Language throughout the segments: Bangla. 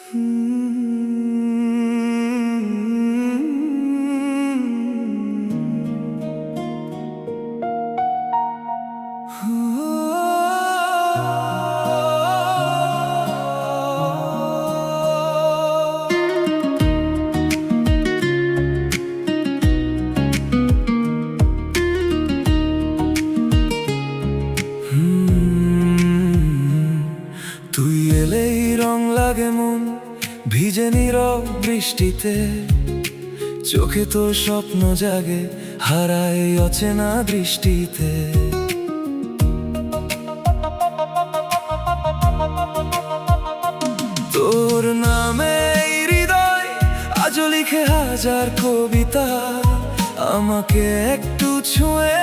তুই এলেই রং লাগে মন ভিজে নীরব বৃষ্টিতে, চোখে তোর স্বপ্ন জাগে হারায় অচেনা দৃষ্টিতে। তোর নামে হৃদয় আজও লিখে হাজার কবিতা, আমাকে একটু ছুঁয়ে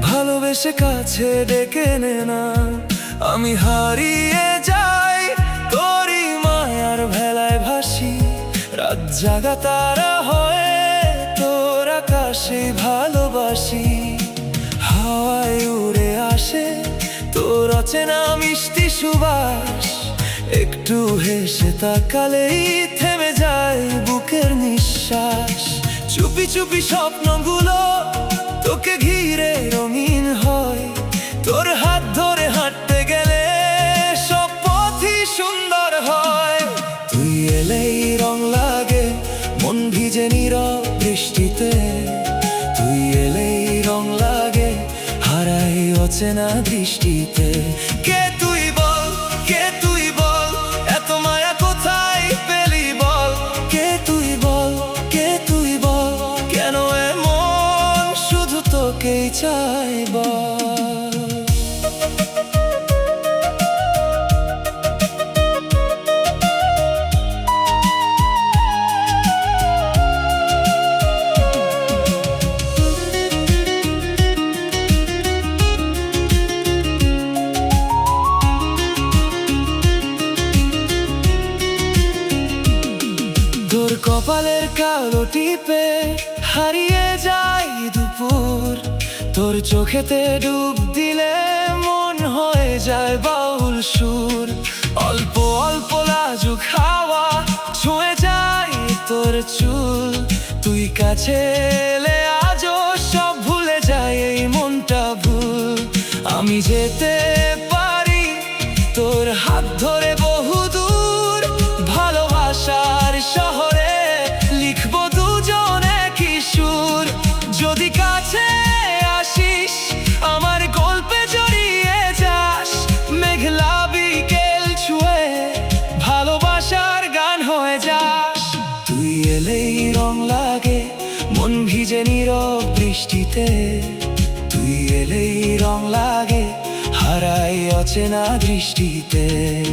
ভালোবেসে কাছে ডেকে নে না। আমি হারিয়ে যাই তোরই মায়ার ভেলায় ভাসি, রাত জাগা তারা হয়ে তোর আকাশে ভালোবাসি। হাওয়ায় উড়ে আসে তোর অচেনা মিষ্টি সুবাস, একটু হেসে তাকালেই থেমে যায় বুকের নিঃশ্বাস। চুপি চুপি স্বপ্নগুলো তোকে ঘিরে রঙিন হয়, তোর হাত ধরে হাঁটতে গেলে সব পথই সুন্দর হয়। তুই এলেই রং লাগে মন ভিজে নীরব বৃষ্টিতে, তুই এলেই রং লাগে হারাই অচেনা দৃষ্টিতে। কে তুই বল, কে তুই বল, এত মায়া কোথায় পেলি বল। কে তুই বল, কে তুই বল, কেন এমন শুধু তোকেই চাই বল। তোর কপালের কালো টিপে হারিয়ে যায় দুপুর, তোর চোখেতে ডুব দিলে মন হয়ে যায় বাউল সুর। অল্প অল্প লাজুক হাওয়া ছুঁয়ে যায় তোর চুল, তুই কাছে এলে আজও সব ভুলে যায় এই মনটা ভুল। আমি যেতে পারি তোর হাত ধরে বহুদূর, ভালোবাসার শহরে লিখবো দুজন একই সুর। যদি কাছে আসিস আমার গল্পে জড়িয়ে যাস, মেঘলা বিকেল ছুঁয়ে ভালোবাসার গান হয়ে যাস। তুই এলেই রং লাগে মন ভিজে নীরব বৃষ্টিতে, তুই এলেই রং লাগে হারাই অচেনা দৃষ্টিতে।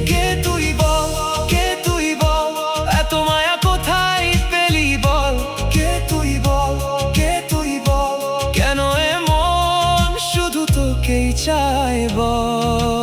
কে তুই বল, কে তুই বল, এত মায়া কোথায় পেলি বল। কে তুই বল, কে তুই বল, কেন এমন শুধু তোকেই চাই বল।